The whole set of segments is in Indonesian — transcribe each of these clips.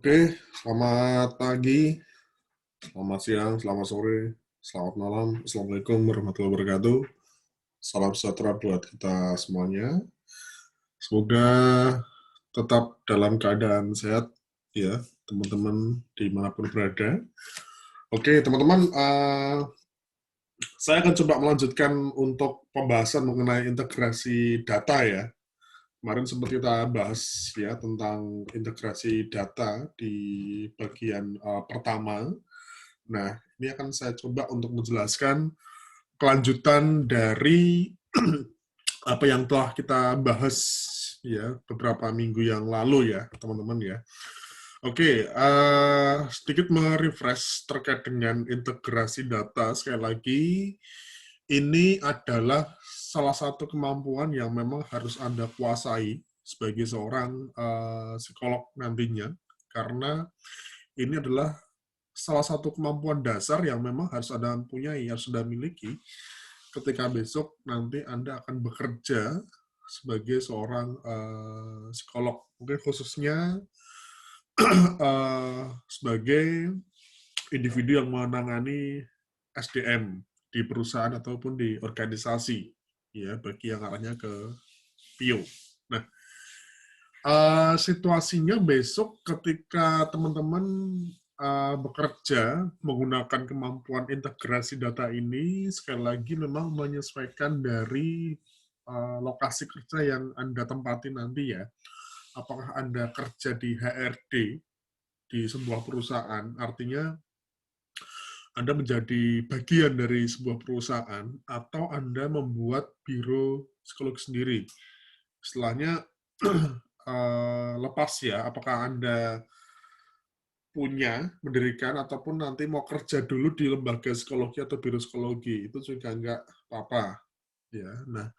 Oke, selamat pagi, selamat siang, selamat sore, selamat malam. Assalamualaikum warahmatullahi wabarakatuh. Salam sejahtera buat kita semuanya. Semoga tetap dalam keadaan sehat, ya, teman-teman dimanapun berada. Oke, teman-teman, saya akan coba melanjutkan untuk pembahasan mengenai integrasi data ya. Kemarin sempat kita bahas ya tentang integrasi data di bagian pertama. Nah, ini akan saya coba untuk menjelaskan kelanjutan dari apa yang telah kita bahas ya beberapa minggu yang lalu ya, teman-teman ya. Oke, sedikit merefresh terkait dengan integrasi data. Sekali lagi, ini adalah salah satu kemampuan yang memang harus Anda kuasai sebagai seorang psikolog nantinya, karena ini adalah salah satu kemampuan dasar yang memang harus Anda punyai, harus Anda miliki ketika besok nanti Anda akan bekerja sebagai seorang psikolog. Mungkin khususnya sebagai individu yang menangani SDM di perusahaan ataupun di organisasi, ya bagi yang arahnya ke PIO. Nah, situasinya besok ketika teman-teman bekerja menggunakan kemampuan integrasi data ini, sekali lagi memang menyesuaikan dari lokasi kerja yang Anda tempati nanti ya. Apakah Anda kerja di HRD di sebuah perusahaan, artinya Anda menjadi bagian dari sebuah perusahaan, atau Anda membuat biro psikologi sendiri. Istilahnya lepas ya, apakah Anda punya, mendirikan, ataupun nanti mau kerja dulu di lembaga psikologi atau biro psikologi, itu juga nggak apa-apa. Ya. Nah,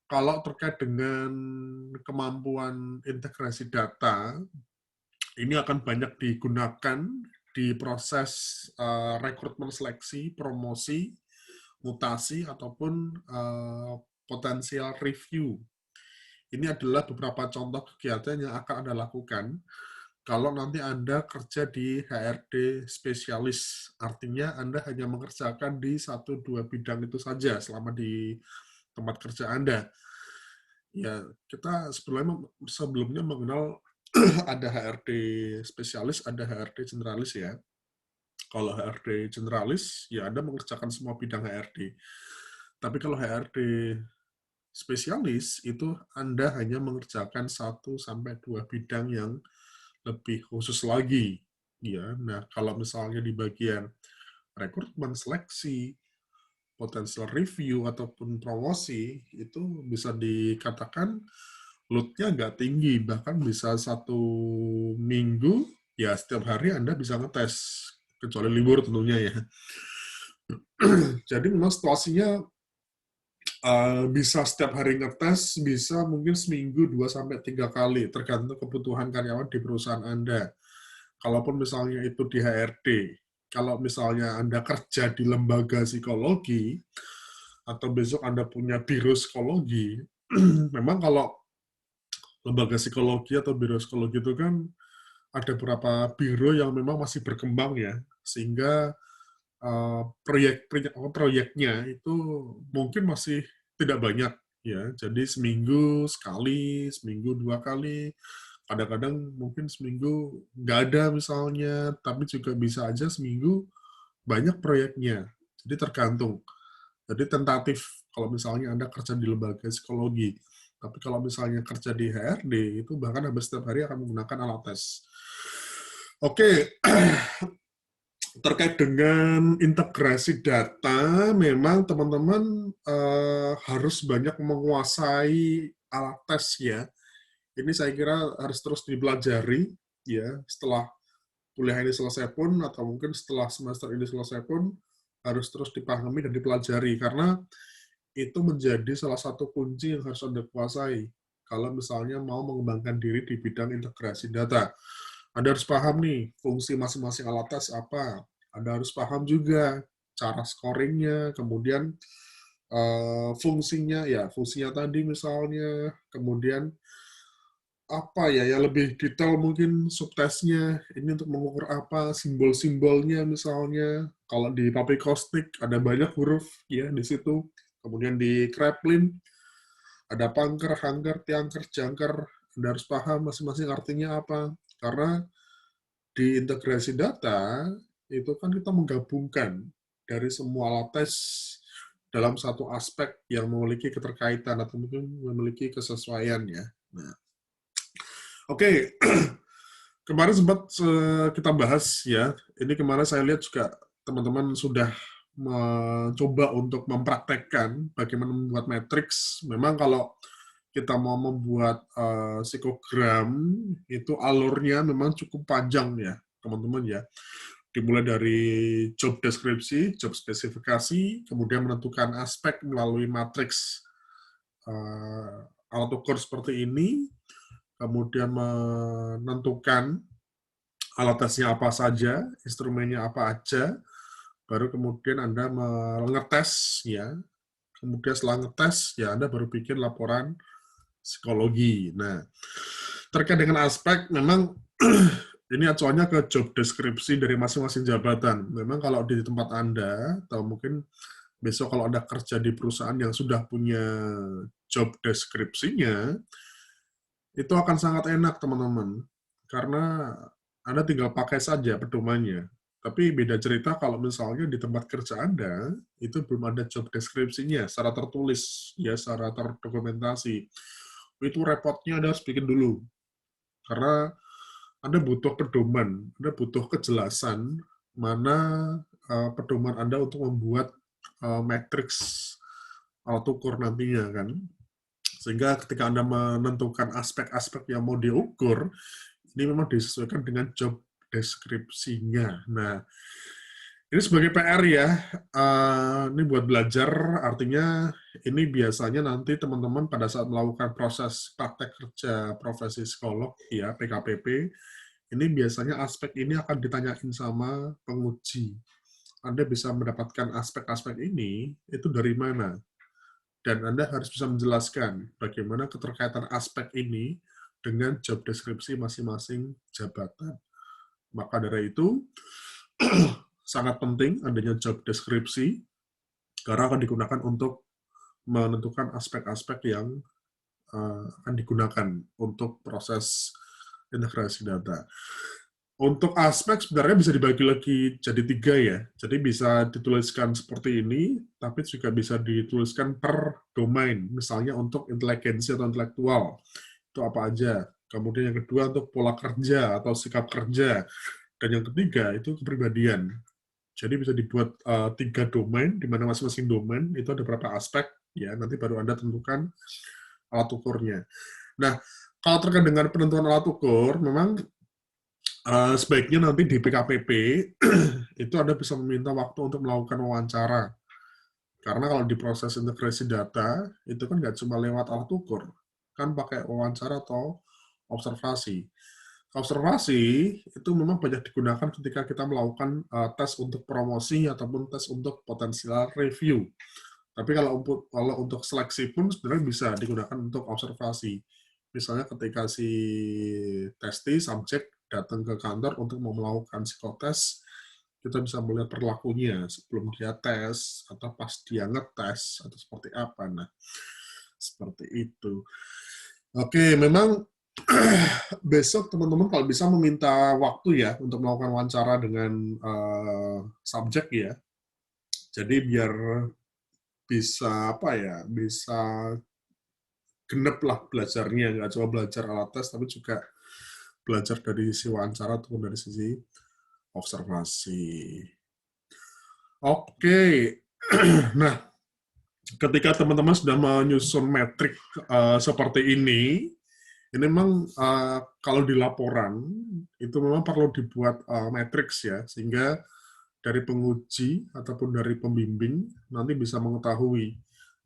kalau terkait dengan kemampuan integrasi data, ini akan banyak digunakan di proses rekrutmen seleksi, promosi, mutasi, ataupun potensial review. Ini adalah beberapa contoh kegiatan yang akan Anda lakukan kalau nanti Anda kerja di HRD spesialis. Artinya Anda hanya mengerjakan di 1-2 bidang itu saja selama di tempat kerja Anda. Ya, kita sebelumnya mengenal ada HRD spesialis, ada HRD generalis ya. Kalau HRD generalis, ya Anda mengerjakan semua bidang HRD. Tapi kalau HRD spesialis, itu Anda hanya mengerjakan 1-2 bidang yang lebih khusus lagi. Ya, nah kalau misalnya di bagian rekrutmen seleksi, potensial review ataupun promosi, itu bisa dikatakan load-nya nggak tinggi, bahkan bisa 1 minggu, ya setiap hari Anda bisa ngetes, kecuali libur tentunya ya. Jadi memang situasinya bisa setiap hari ngetes, bisa mungkin seminggu 2-3 kali, tergantung kebutuhan karyawan di perusahaan Anda. Kalaupun misalnya itu di HRD, kalau misalnya Anda kerja di lembaga psikologi, atau besok Anda punya biro psikologi, memang kalau lembaga psikologi atau biro psikologi itu kan ada beberapa biro yang memang masih berkembang ya, sehingga proyeknya itu mungkin masih tidak banyak ya. Jadi seminggu sekali, seminggu 2 kali, kadang-kadang mungkin seminggu nggak ada misalnya, tapi juga bisa aja seminggu banyak proyeknya. Jadi tergantung. Jadi tentatif kalau misalnya Anda kerja di lembaga psikologi. Tapi kalau misalnya kerja di HRD, itu bahkan hampir setiap hari akan menggunakan alat tes. Oke, terkait dengan integrasi data, memang teman-teman harus banyak menguasai alat tes ya. Ini saya kira harus terus dipelajari ya setelah kuliah ini selesai pun, atau mungkin setelah semester ini selesai pun, harus terus dipahami dan dipelajari, karena itu menjadi salah satu kunci yang harus Anda kuasai kalau misalnya mau mengembangkan diri di bidang integrasi data. Anda harus paham nih fungsi masing-masing alat tes apa. Anda harus paham juga cara scoringnya, kemudian fungsinya ya, fungsinya tadi misalnya, kemudian apa ya, yang lebih detail mungkin subtesnya, ini untuk mengukur apa, simbol-simbolnya misalnya, kalau di Papikostik ada banyak huruf ya di situ, kemudian di Kraepelin ada pangker, hangker, tiangker, jangker, Anda harus paham masing-masing artinya apa, karena di integrasi data, itu kan kita menggabungkan dari semua alat tes dalam satu aspek yang memiliki keterkaitan atau mungkin memiliki kesesuaian ya. Nah, oke, kemarin sempat kita bahas ya, ini kemarin saya lihat juga teman-teman sudah mencoba untuk mempraktekkan bagaimana membuat matriks. Memang kalau kita mau membuat psikogram, itu alurnya memang cukup panjang ya, teman-teman ya. Dimulai dari job deskripsi, job spesifikasi, kemudian menentukan aspek melalui matriks alat ukur seperti ini, kemudian menentukan alat tesnya apa saja, instrumennya apa aja, baru kemudian Anda mengetes ya. Kemudian setelah ngetes, ya Anda baru bikin laporan psikologi. Nah, terkait dengan aspek, memang ini acuannya ke job deskripsi dari masing-masing jabatan. Memang kalau di tempat Anda, atau mungkin besok kalau Anda kerja di perusahaan yang sudah punya job deskripsinya, itu akan sangat enak, teman-teman. Karena Anda tinggal pakai saja pedomannya. Tapi beda cerita kalau misalnya di tempat kerja Anda, itu belum ada job deskripsinya secara tertulis, ya secara terdokumentasi. Itu repotnya Anda harus bikin dulu. Karena Anda butuh pedoman, Anda butuh kejelasan mana pedoman Anda untuk membuat matriks alat ukur nantinya kan. Sehingga ketika Anda menentukan aspek-aspek yang mau diukur, ini memang disesuaikan dengan job deskripsinya. Nah, ini sebagai PR ya, ini buat belajar, artinya ini biasanya nanti teman-teman pada saat melakukan proses praktek kerja profesi psikolog, ya PKPP, ini biasanya aspek ini akan ditanyain sama penguji. Anda bisa mendapatkan aspek-aspek ini, itu dari mana? Dan Anda harus bisa menjelaskan bagaimana keterkaitan aspek ini dengan job deskripsi masing-masing jabatan. Maka dari itu, sangat penting adanya job deskripsi, karena akan digunakan untuk menentukan aspek-aspek yang akan digunakan untuk proses integrasi data. Untuk aspek sebenarnya bisa dibagi lagi jadi 3 ya. Jadi bisa dituliskan seperti ini, tapi juga bisa dituliskan per domain. Misalnya untuk inteligensi atau intelektual, itu apa aja. Kemudian yang kedua untuk pola kerja atau sikap kerja. Dan yang ketiga itu kepribadian. Jadi bisa dibuat 3 domain, di mana masing-masing domain itu ada beberapa aspek, ya nanti baru Anda tentukan alat ukurnya. Nah, kalau terkait dengan penentuan alat ukur, memang sebaiknya nanti di PKPP itu Anda bisa meminta waktu untuk melakukan wawancara. Karena kalau di proses integrasi data, itu kan nggak cuma lewat alat ukur, kan pakai wawancara atau observasi. Observasi itu memang banyak digunakan ketika kita melakukan tes untuk promosi ataupun tes untuk potensial review. Tapi kalau untuk seleksi pun sebenarnya bisa digunakan untuk observasi. Misalnya ketika si testi, subjek datang ke kantor untuk mau melakukan psikotes, kita bisa melihat perilakunya sebelum dia tes, atau pas dia ngetes, atau seperti apa. Nah, seperti itu. Oke, memang besok teman-teman kalau bisa meminta waktu ya untuk melakukan wawancara dengan subjek ya. Jadi biar bisa apa ya, bisa genep lah belajarnya, nggak cuma belajar alat tes, tapi juga belajar dari sisi wawancara ataupun dari sisi observasi. Oke, nah ketika teman-teman sudah menyusun metrik seperti ini memang kalau di laporan itu memang perlu dibuat matriks ya, sehingga dari penguji ataupun dari pembimbing nanti bisa mengetahui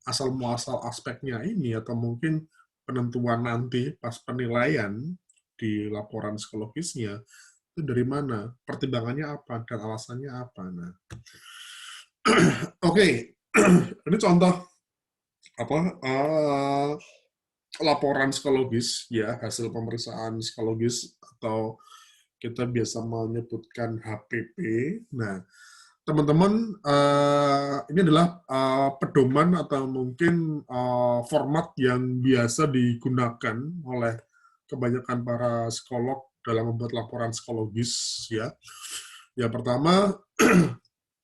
asal muasal aspeknya ini, atau mungkin penentuan nanti pas penilaian di laporan psikologisnya itu dari mana, pertimbangannya apa dan alasannya apa. Nah, oke, ini contoh apa laporan psikologis, ya, hasil pemeriksaan psikologis, atau kita biasa menyebutkan HPP. Nah, teman-teman, ini adalah pedoman atau mungkin format yang biasa digunakan oleh kebanyakan para psikolog dalam membuat laporan psikologis, ya. Yang pertama,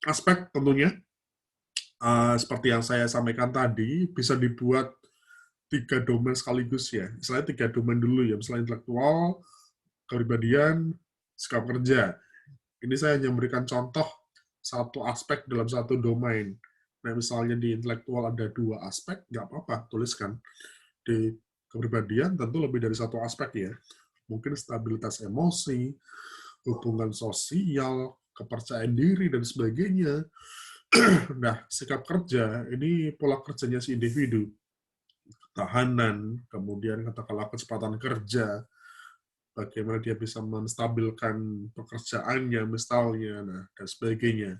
aspek tentunya, seperti yang saya sampaikan tadi, bisa dibuat 3 domain sekaligus ya. Misalnya 3 domain dulu ya, misalnya intelektual, kepribadian, sikap kerja. Ini saya hanya memberikan contoh satu aspek dalam satu domain. Nah, misalnya di intelektual ada 2 aspek, nggak apa-apa, tuliskan. Di kepribadian tentu lebih dari satu aspek ya. Mungkin stabilitas emosi, hubungan sosial, kepercayaan diri, dan sebagainya. Nah, sikap kerja, ini pola kerjanya si individu. Tahanan, kemudian katakanlah kecepatan kerja, bagaimana dia bisa menstabilkan pekerjaannya misalnya, nah, dan sebagainya.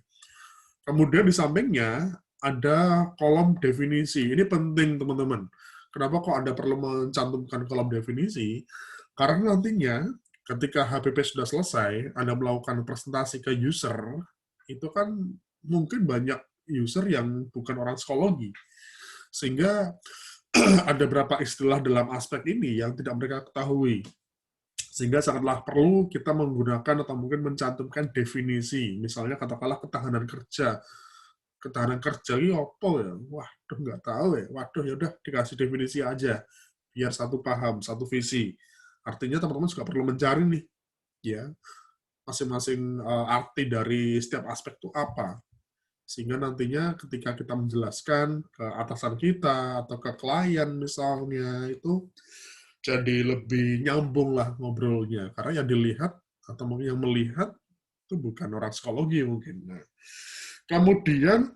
Kemudian di sampingnya ada kolom definisi. Ini penting teman-teman. Kenapa kok Anda perlu mencantumkan kolom definisi? Karena nantinya ketika HPP sudah selesai, Anda melakukan presentasi ke user, itu kan mungkin banyak user yang bukan orang psikologi. Sehingga ada beberapa istilah dalam aspek ini yang tidak mereka ketahui. Sehingga sangatlah perlu kita menggunakan atau mungkin mencantumkan definisi. Misalnya katakanlah ketahanan kerja. Ketahanan kerja ini apa ya? Waduh, nggak tahu ya. Waduh, ya udah dikasih definisi aja. Biar satu paham, satu visi. Artinya teman-teman juga perlu mencari nih, ya, masing-masing arti dari setiap aspek itu apa. Sehingga nantinya ketika kita menjelaskan ke atasan kita atau ke klien misalnya, itu jadi lebih nyambung lah ngobrolnya. Karena yang dilihat atau mungkin yang melihat itu bukan orang psikologi mungkin. Nah, kemudian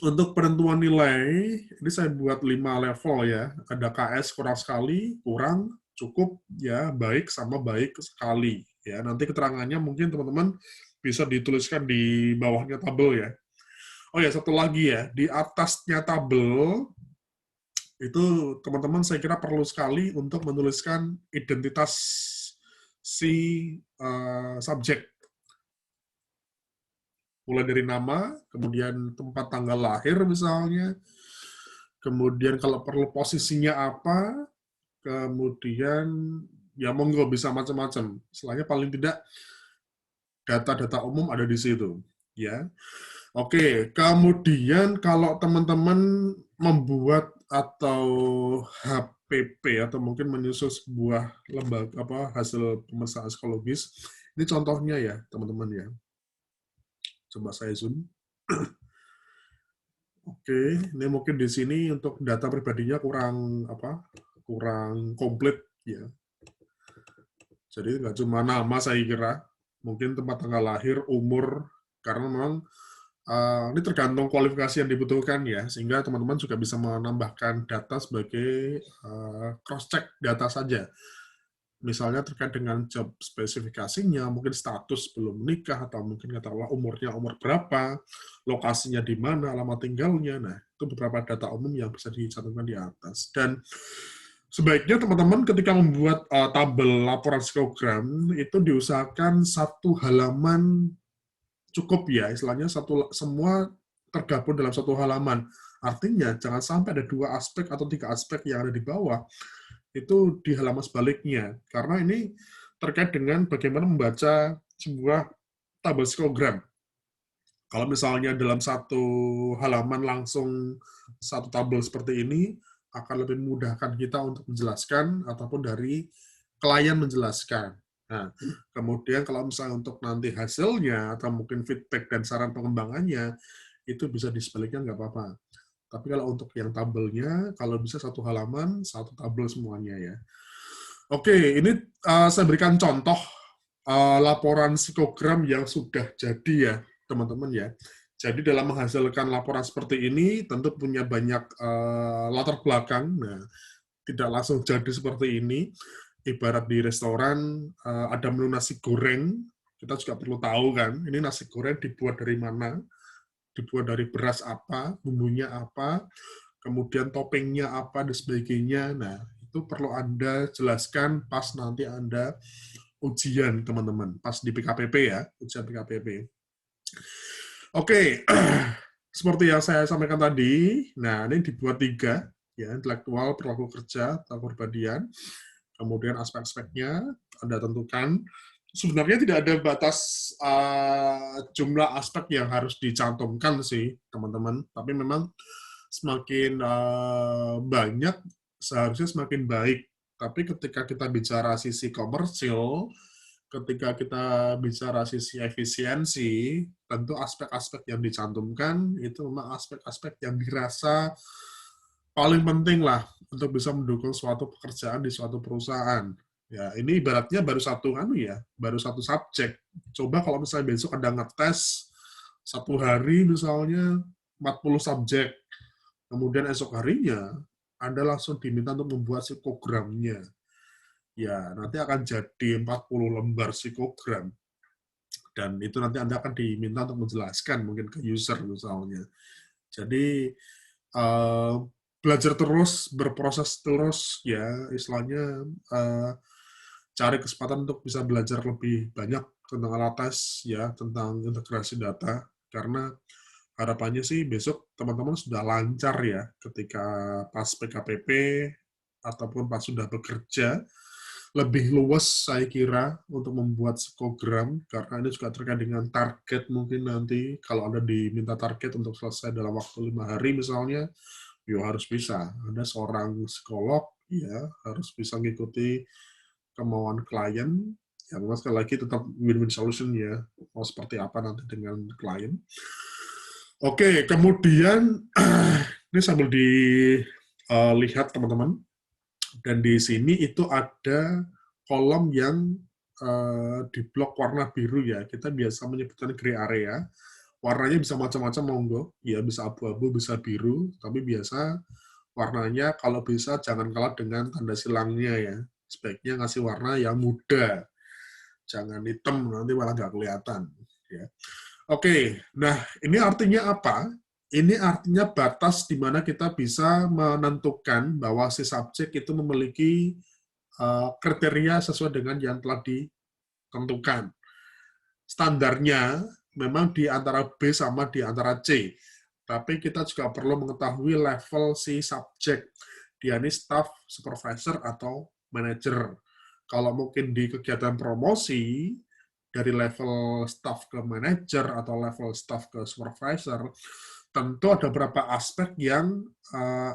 untuk penentuan nilai, ini saya buat 5 level ya. Ada KS kurang sekali, kurang, cukup, ya, baik, sama baik sekali. Ya, nanti keterangannya mungkin teman-teman bisa dituliskan di bawahnya tabel ya. Oh ya, satu lagi ya, di atasnya tabel itu teman-teman saya kira perlu sekali untuk menuliskan identitas si subjek. Mulai dari nama, kemudian tempat tanggal lahir misalnya, kemudian kalau perlu posisinya apa, kemudian ya monggo bisa macam-macam. Istilahnya paling tidak data-data umum ada di situ, ya. Oke, kemudian kalau teman-teman membuat atau HPP atau mungkin menyusun sebuah lembaga hasil pemeriksaan psikologis, ini contohnya ya teman-teman ya. Coba saya zoom. Oke, ini mungkin di sini untuk data pribadinya kurang komplit ya. Jadi nggak cuma nama saya kira, mungkin tempat tanggal lahir, umur, karena memang ini tergantung kualifikasi yang dibutuhkan ya, sehingga teman-teman juga bisa menambahkan data sebagai cross-check data saja. Misalnya terkait dengan job spesifikasinya, mungkin status belum menikah, atau mungkin katakanlah umurnya umur berapa, lokasinya di mana, alamat tinggalnya. Nah, itu beberapa data umum yang bisa dicantumkan di atas. Dan sebaiknya teman-teman ketika membuat tabel laporan psikogram, itu diusahakan 1 halaman cukup ya, istilahnya semua tergabung dalam 1 halaman. Artinya jangan sampai ada 2 aspek atau 3 aspek yang ada di bawah itu di halaman sebaliknya, karena ini terkait dengan bagaimana membaca sebuah tabel psikogram. Kalau misalnya dalam 1 halaman langsung 1 tabel seperti ini, akan lebih memudahkan kita untuk menjelaskan ataupun dari klien menjelaskan. Nah, kemudian kalau misalnya untuk nanti hasilnya atau mungkin feedback dan saran pengembangannya, itu bisa disebaliknya nggak apa-apa. Tapi kalau untuk yang tabelnya, kalau bisa 1 halaman, 1 tabel semuanya ya. Oke, ini saya berikan contoh laporan psikogram yang sudah jadi ya, teman-teman ya. Jadi dalam menghasilkan laporan seperti ini, tentu punya banyak latar belakang. Nah, tidak langsung jadi seperti ini. Ibarat di restoran ada menu nasi goreng, kita juga perlu tahu kan, ini nasi goreng dibuat dari mana, dibuat dari beras apa, bumbunya apa, kemudian toppingnya apa, dan sebagainya. Nah, itu perlu Anda jelaskan pas nanti Anda ujian, teman-teman. Pas di PKPP ya, ujian PKPP. Oke, seperti yang saya sampaikan tadi, nah ini dibuat 3, ya, intelektual, perilaku kerja, atau kepribadian, kemudian aspek-aspeknya Anda tentukan. Sebenarnya tidak ada batas jumlah aspek yang harus dicantumkan sih, teman-teman. Tapi memang semakin banyak, seharusnya semakin baik. Tapi ketika kita bicara sisi komersil, ketika kita bicara sisi efisiensi, tentu aspek-aspek yang dicantumkan itu memang aspek-aspek yang dirasa paling penting lah untuk bisa mendukung suatu pekerjaan di suatu perusahaan. Ya, ini ibaratnya baru satu baru satu subjek. Coba kalau misalnya besok ada ngetes satu hari misalnya 40 subjek, kemudian esok harinya Anda langsung diminta untuk membuat psikogramnya. Ya, nanti akan jadi 40 lembar psikogram. Dan itu nanti Anda akan diminta untuk menjelaskan mungkin ke user misalnya. Jadi belajar terus, berproses terus, ya istilahnya cari kesempatan untuk bisa belajar lebih banyak tentang alat tes, ya tentang integrasi data, karena harapannya sih besok teman-teman sudah lancar ya ketika pas PKPP ataupun pas sudah bekerja, lebih luas saya kira untuk membuat psikogram, karena ini juga terkait dengan target mungkin nanti, kalau Anda diminta target untuk selesai dalam waktu 5 hari misalnya, ya harus bisa. Anda seorang psikolog, ya harus bisa mengikuti kemauan klien, ya memang sekali lagi tetap win-win solution ya, mau seperti apa nanti dengan klien. Oke, kemudian ini sambil dilihat teman-teman, dan di sini itu ada kolom yang di blok warna biru ya, kita biasa menyebutkan gray area. Warnanya bisa macam-macam monggo, ya bisa abu-abu, bisa biru, tapi biasa warnanya kalau bisa jangan kalah dengan tanda silangnya ya. Sebaiknya ngasih warna yang muda, jangan hitam nanti malah nggak kelihatan. Ya. Oke, nah ini artinya apa? Ini artinya batas di mana kita bisa menentukan bahwa si subjek itu memiliki kriteria sesuai dengan yang telah ditentukan. Standarnya memang di antara B sama di antara C, tapi kita juga perlu mengetahui level si subjek. Dia ini staff, supervisor, atau manager. Kalau mungkin di kegiatan promosi, dari level staff ke manager atau level staff ke supervisor, tentu ada beberapa aspek yang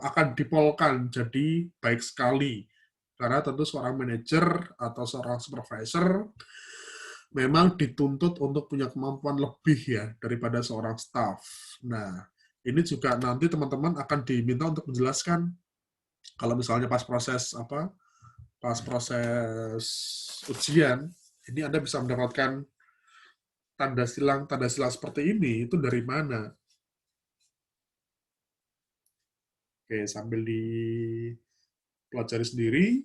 akan dipolkan jadi baik sekali. Karena tentu seorang manajer atau seorang supervisor memang dituntut untuk punya kemampuan lebih ya daripada seorang staff. Nah, ini juga nanti teman-teman akan diminta untuk menjelaskan kalau misalnya pas proses ujian, ini Anda bisa mendapatkan tanda silang seperti ini itu dari mana? Oke, sambil dipelajari sendiri.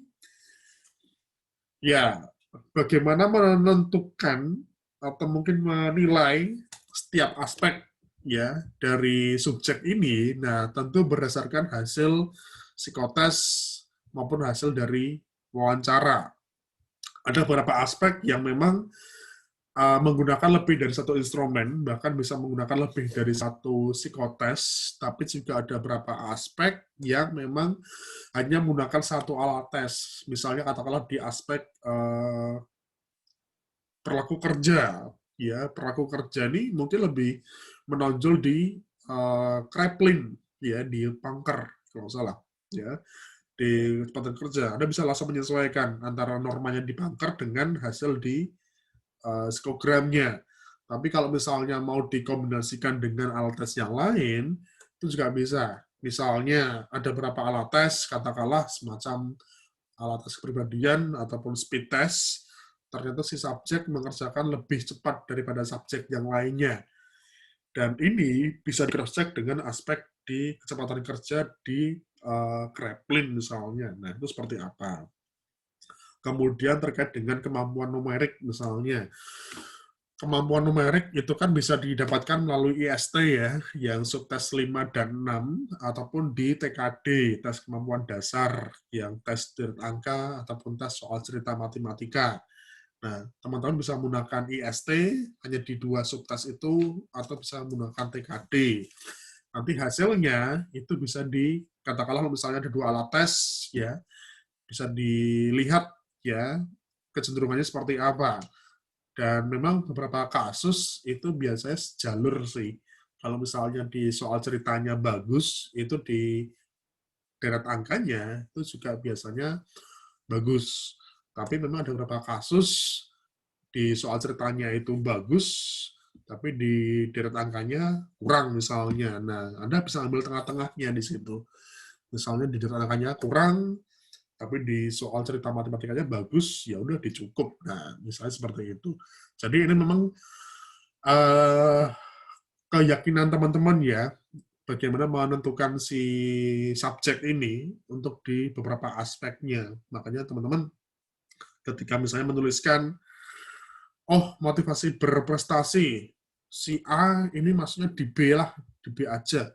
Ya, bagaimana menentukan atau mungkin menilai setiap aspek ya dari subjek ini. Nah, tentu berdasarkan hasil psikotes maupun hasil dari wawancara. Ada beberapa aspek yang memang menggunakan lebih dari satu instrumen, bahkan bisa menggunakan lebih dari satu psikotes, tapi juga ada beberapa aspek yang memang hanya menggunakan satu alat tes. Misalnya katakanlah di aspek perilaku kerja, ya perilaku kerja ini mungkin lebih menonjol di Kraepelin, ya di Punker kalau salah, ya di kecepatan kerja. Anda bisa langsung menyesuaikan antara normanya di Punker dengan hasil di psikogramnya. Tapi kalau misalnya mau dikombinasikan dengan alat tes yang lain, itu juga bisa. Misalnya ada beberapa alat tes, katakanlah semacam alat tes kepribadian ataupun speed test, ternyata si subjek mengerjakan lebih cepat daripada subjek yang lainnya. Dan ini bisa di-cross-check dengan aspek di kecepatan kerja di Kraepelin misalnya. Nah, itu seperti apa? Kemudian terkait dengan kemampuan numerik misalnya. kemampuan numerik itu kan bisa didapatkan melalui IST ya, yang subtes 5 dan 6, ataupun di TKD, tes kemampuan dasar, yang tes deret angka, ataupun tes soal cerita matematika. Nah, teman-teman bisa menggunakan IST hanya di 2 subtes itu, atau bisa menggunakan TKD. Nanti hasilnya itu bisa katakanlah misalnya ada 2 alat tes, ya, bisa dilihat ya kecenderungannya seperti apa. Dan memang beberapa kasus itu biasanya sejalur sih. Kalau misalnya di soal ceritanya bagus, itu di deret angkanya itu juga biasanya bagus. Tapi memang ada beberapa kasus di soal ceritanya itu bagus, tapi di deret angkanya kurang misalnya. Nah, Anda bisa ambil tengah-tengahnya di situ. Misalnya di deret angkanya kurang, tapi di soal cerita matematikanya bagus, ya udah dicukup. Nah, misalnya seperti itu. Jadi ini memang uh, keyakinan teman-teman ya, bagaimana menentukan si subjek ini untuk di beberapa aspeknya. Makanya teman-teman ketika misalnya menuliskan, oh motivasi berprestasi, si A ini maksudnya di B lah, di B aja.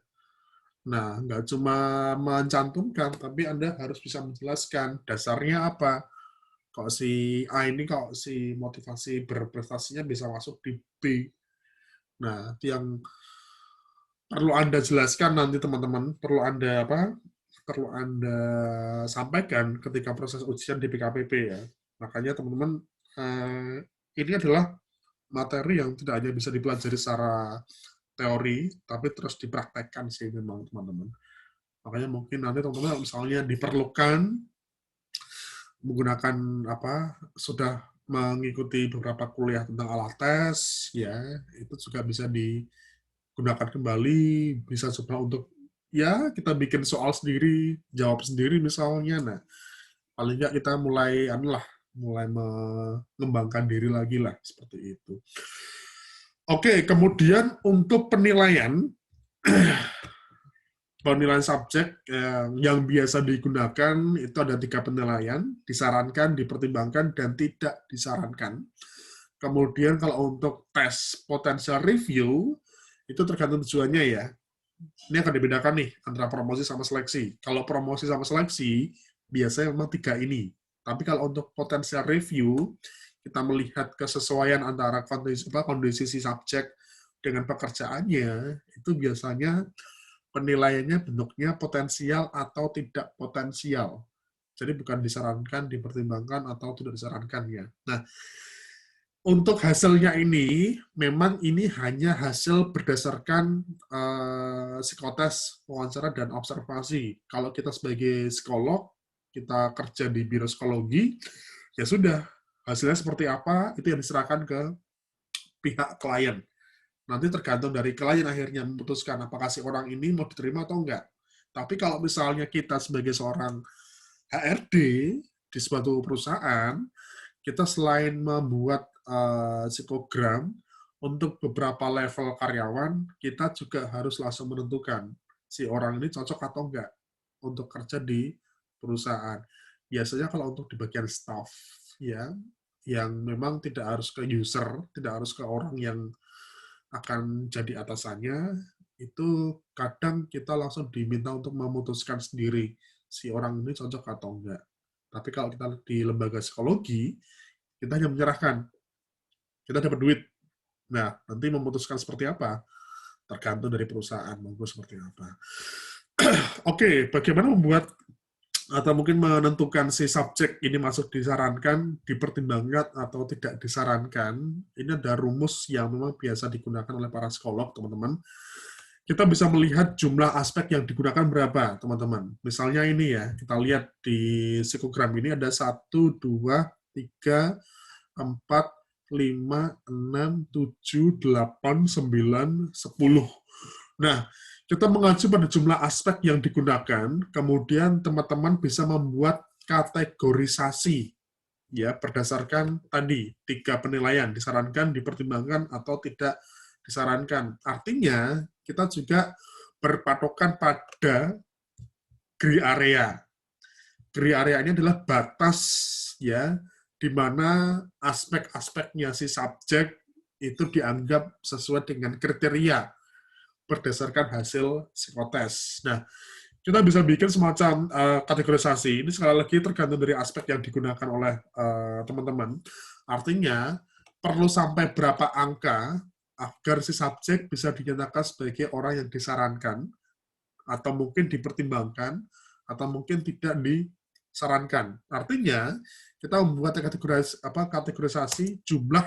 Nah, nggak cuma mencantumkan, tapi Anda harus bisa menjelaskan dasarnya apa. Kok si A ini, kok si motivasi berprestasinya bisa masuk di B. Nah, itu yang perlu Anda jelaskan nanti teman-teman, perlu Anda apa? Perlu Anda sampaikan ketika proses ujian di PKPP ya. Makanya teman-teman, ini adalah materi yang tidak hanya bisa dipelajari secara teori, tapi terus dipraktekkan sih memang teman-teman. Makanya mungkin nanti teman-teman misalnya diperlukan menggunakan apa sudah mengikuti beberapa kuliah tentang alat tes ya, itu juga bisa digunakan kembali, bisa coba untuk ya kita bikin soal sendiri, jawab sendiri misalnya. Nah, paling nggak kita mulai mulai mengembangkan diri lagi lah seperti itu. Oke, kemudian untuk penilaian subjek yang biasa digunakan itu ada 3 penilaian, disarankan, dipertimbangkan, dan tidak disarankan. Kemudian kalau untuk tes potensial review, itu tergantung tujuannya ya. Ini akan dibedakan nih antara promosi sama seleksi. Kalau promosi sama seleksi, biasanya memang 3 ini. Tapi kalau untuk potensial review, kita melihat kesesuaian antara kondisi si subjek dengan pekerjaannya, itu biasanya penilaiannya bentuknya potensial atau tidak potensial. Jadi bukan disarankan, dipertimbangkan, atau tidak disarankan ya. Nah, untuk hasilnya ini, memang ini hanya hasil berdasarkan psikotes, wawancara, dan observasi. Kalau kita sebagai psikolog, kita kerja di biro psikologi, ya sudah, hasilnya seperti apa, itu yang diserahkan ke pihak klien. Nanti tergantung dari klien akhirnya memutuskan apakah si orang ini mau diterima atau enggak. Tapi kalau misalnya kita sebagai seorang HRD di suatu perusahaan, kita selain membuat psikogram untuk beberapa level karyawan, kita juga harus langsung menentukan si orang ini cocok atau enggak untuk kerja di perusahaan. Biasanya kalau untuk di bagian staff, ya, yang memang tidak harus ke user, tidak harus ke orang yang akan jadi atasannya, itu kadang kita langsung diminta untuk memutuskan sendiri si orang ini cocok atau enggak. Tapi kalau kita di lembaga psikologi, kita hanya menyerahkan. Kita dapat duit. Nah, nanti memutuskan seperti apa, tergantung dari perusahaan mau seperti apa. Oke, bagaimana membuat atau mungkin menentukan si subjek ini masuk disarankan, dipertimbangkan atau tidak disarankan. Ini ada rumus yang memang biasa digunakan oleh para psikolog, teman-teman. Kita bisa melihat jumlah aspek yang digunakan berapa, teman-teman. Misalnya ini ya, kita lihat di psikogram ini ada 1, 2, 3, 4, 5, 6, 7, 8, 9, 10. Nah, kita mengacu pada jumlah aspek yang digunakan, kemudian teman-teman bisa membuat kategorisasi ya berdasarkan tadi 3 penilaian, disarankan, dipertimbangkan, atau tidak disarankan. Artinya, kita juga berpatokan pada gray area. Gray area ini adalah batas ya di mana aspek-aspeknya si subjek itu dianggap sesuai dengan kriteria berdasarkan hasil psikotes. Nah, kita bisa bikin semacam kategorisasi. Ini sekali lagi tergantung dari aspek yang digunakan oleh teman-teman. Artinya, perlu sampai berapa angka agar si subjek bisa dinyatakan sebagai orang yang disarankan, atau mungkin dipertimbangkan, atau mungkin tidak disarankan. Artinya, kita membuat kategorisasi jumlah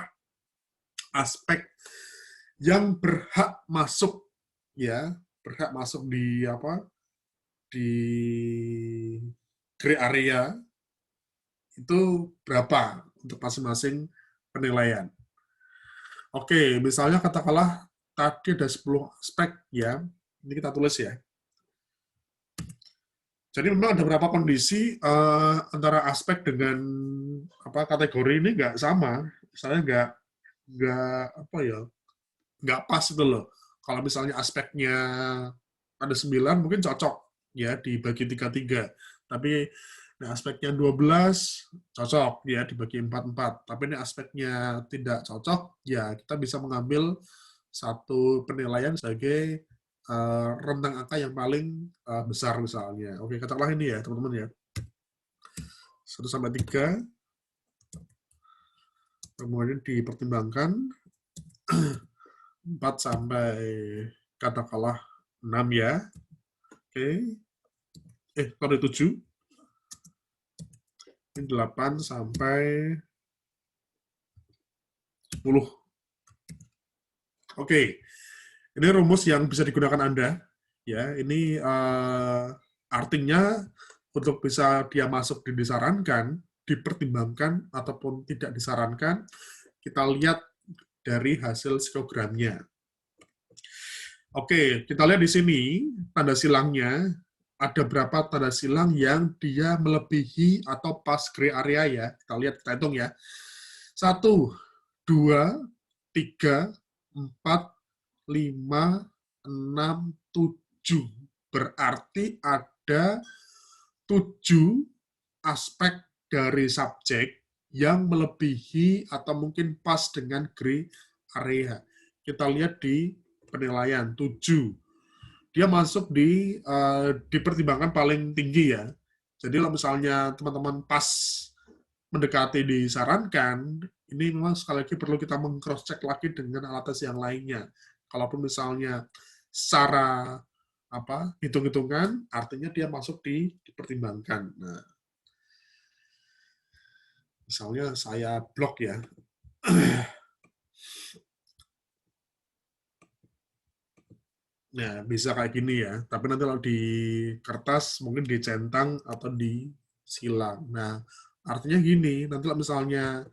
aspek yang berhak masuk, ya, berhak masuk di gray area itu berapa untuk masing-masing penilaian. Oke, misalnya katakanlah tadi ada 10 aspek, ya. Ini kita tulis ya. Jadi memang ada beberapa kondisi antara aspek dengan kategori ini nggak sama. Misalnya nggak pas itu loh. Kalau misalnya aspeknya ada 9 mungkin cocok ya dibagi 3-3. Tapi ini aspeknya 12 cocok ya dibagi 4-4. Tapi ini aspeknya tidak cocok, ya kita bisa mengambil satu penilaian sebagai rentang angka yang paling besar misalnya. Oke, katakanlah ini ya, teman-teman ya. 1-3. Kemudian dipertimbangkan 4 sampai katakanlah 6 ya. Oke. Kode 7. Ini 8 sampai 10. Oke. Ini rumus yang bisa digunakan Anda. Ya, ini artinya untuk bisa dia masuk disarankan, dipertimbangkan, ataupun tidak disarankan, kita lihat dari hasil psikogramnya. Oke, kita lihat di sini tanda silangnya. Ada berapa tanda silang yang dia melebihi atau pas gray area ya. Kita lihat, kita hitung ya. 1, 2, 3, 4, 5, 6, 7. Berarti ada 7 aspek dari subjek yang melebihi atau mungkin pas dengan gray area. Kita lihat di penilaian 7. Dia masuk dipertimbangkan paling tinggi ya. Jadi kalau misalnya teman-teman pas mendekati disarankan, ini memang sekali lagi perlu kita meng-cross check lagi dengan alat tes yang lainnya. Kalaupun misalnya secara hitung-hitungan, artinya dia masuk dipertimbangkan. Nah, misalnya saya blok ya. Nah, bisa kayak gini ya. Tapi nanti kalau di kertas mungkin dicentang atau disilang. Nah, artinya gini, nanti kalau misalnya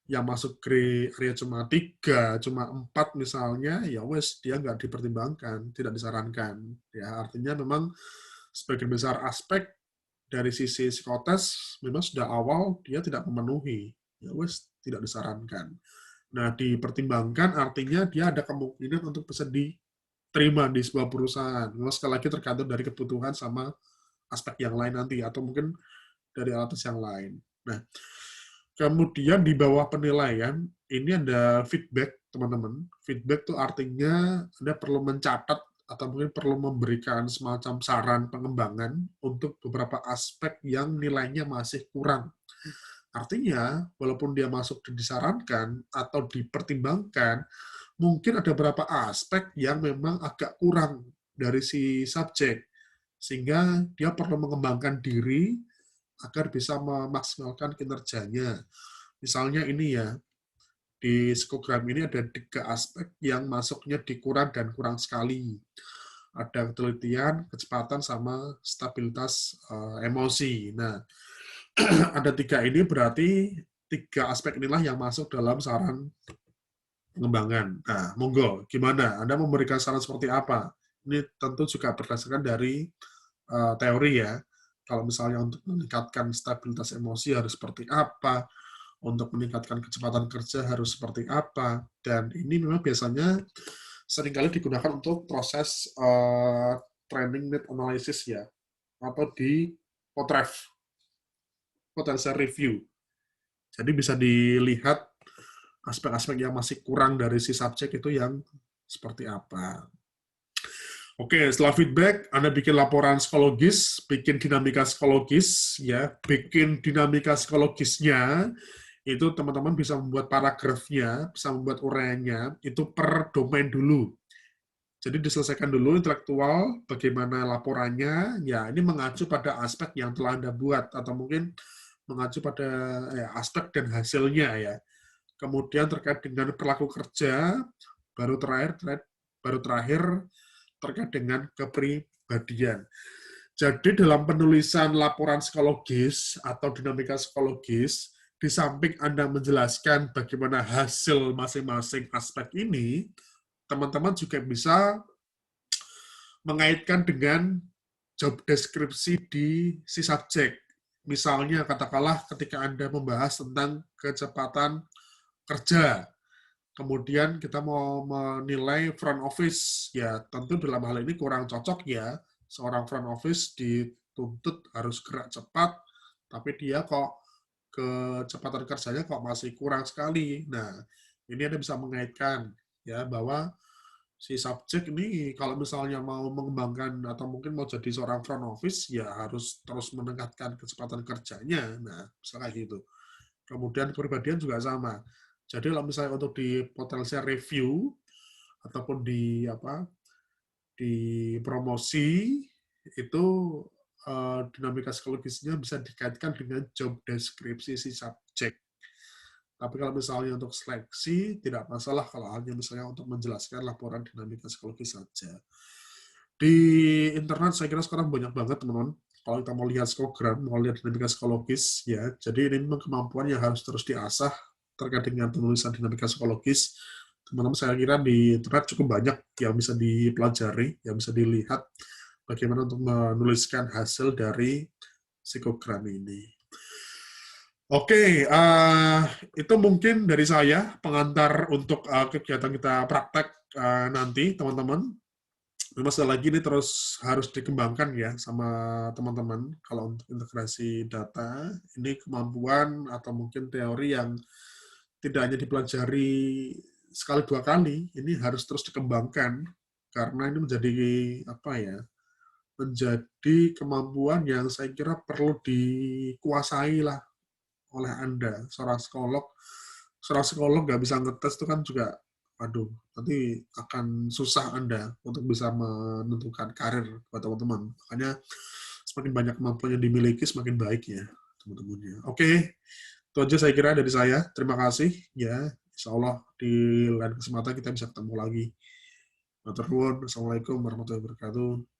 yang masuk gray area cuma 3, cuma 4 misalnya, ya wes dia nggak dipertimbangkan, tidak disarankan. Ya, artinya memang sebagian besar aspek dari sisi psikotes memang sudah awal dia tidak memenuhi. Ya wes tidak disarankan. Nah, dipertimbangkan artinya dia ada kemungkinan untuk bisa diterima di sebuah perusahaan. Memang sekali lagi tergantung dari kebutuhan sama aspek yang lain nanti, atau mungkin dari alat tes yang lain. Nah, kemudian di bawah penilaian, ini ada feedback, teman-teman. Feedback itu artinya Anda perlu mencatat atau mungkin perlu memberikan semacam saran pengembangan untuk beberapa aspek yang nilainya masih kurang. Artinya, walaupun dia masuk disarankan atau dipertimbangkan, mungkin ada beberapa aspek yang memang agak kurang dari si subjek, sehingga dia perlu mengembangkan diri agar bisa memaksimalkan kinerjanya. Misalnya ini ya, di psikogram ini ada 3 aspek yang masuknya di kurang dan kurang sekali. Ada ketelitian, kecepatan, sama stabilitas emosi. Nah, ada 3 ini berarti 3 aspek inilah yang masuk dalam saran pengembangan. Nah, monggo, gimana? Anda memberikan saran seperti apa? Ini tentu juga berdasarkan dari teori ya. Kalau misalnya untuk meningkatkan stabilitas emosi harus seperti apa, untuk meningkatkan kecepatan kerja harus seperti apa, dan ini memang biasanya seringkali digunakan untuk proses training need analysis ya, atau di potential review. Jadi bisa dilihat aspek-aspek yang masih kurang dari si subjek itu yang seperti apa. Oke, setelah feedback, Anda bikin laporan psikologis, bikin dinamika psikologis, ya, bikin dinamika psikologisnya, itu teman-teman bisa membuat paragrafnya, bisa membuat uraiannya, itu per domain dulu. Jadi diselesaikan dulu intelektual, bagaimana laporannya, ya ini mengacu pada aspek yang telah Anda buat, atau mungkin mengacu pada ya, aspek dan hasilnya ya. Kemudian terkait dengan perilaku kerja, baru terakhir terkait dengan kepribadian. Jadi dalam penulisan laporan psikologis atau dinamika psikologis, di samping Anda menjelaskan bagaimana hasil masing-masing aspek ini, teman-teman juga bisa mengaitkan dengan job deskripsi di si subjek. Misalnya katakanlah ketika Anda membahas tentang kecepatan kerja, kemudian kita mau menilai front office, ya tentu dalam hal ini kurang cocok ya, seorang front office dituntut harus gerak cepat, tapi dia kok kecepatan kerjanya kok masih kurang sekali. Nah, ini Anda bisa mengaitkan ya bahwa si subjek ini kalau misalnya mau mengembangkan atau mungkin mau jadi seorang front office, ya harus terus meningkatkan kecepatan kerjanya. Nah, misalnya gitu. Kemudian kepribadian juga sama. Jadi kalau misalnya untuk di potensial review ataupun di promosi itu dinamika psikologisnya bisa dikaitkan dengan job deskripsi si subjek. Tapi kalau misalnya untuk seleksi tidak masalah kalau hanya misalnya untuk menjelaskan laporan dinamika psikologis saja. Di internet saya kira sekarang banyak banget teman-teman. Kalau kita mau lihat psikogram, mau lihat dinamika psikologis, ya. Jadi ini memang kemampuan yang harus terus diasah terkait dengan penulisan dinamika psikologis. Teman-teman saya kira di internet cukup banyak yang bisa dipelajari, yang bisa dilihat bagaimana untuk menuliskan hasil dari psikogram ini. Oke, itu mungkin dari saya pengantar untuk kegiatan kita praktek nanti, teman-teman. Memang sekali lagi ini terus harus dikembangkan ya sama teman-teman. Kalau untuk integrasi data, ini kemampuan atau mungkin teori yang tidak hanya dipelajari sekali dua kali, ini harus terus dikembangkan karena ini menjadi apa ya? Menjadi kemampuan yang saya kira perlu dikuasai lah oleh Anda. Seorang psikolog nggak bisa ngetes itu kan juga, aduh, nanti akan susah Anda untuk bisa menentukan karir buat teman-teman. Makanya semakin banyak kemampuan yang dimiliki, semakin baik ya teman-temannya. Oke, itu aja saya kira dari saya. Terima kasih ya. Insya Allah di lain kesempatan kita bisa ketemu lagi. Matur nuwun. Assalamualaikum warahmatullahi wabarakatuh.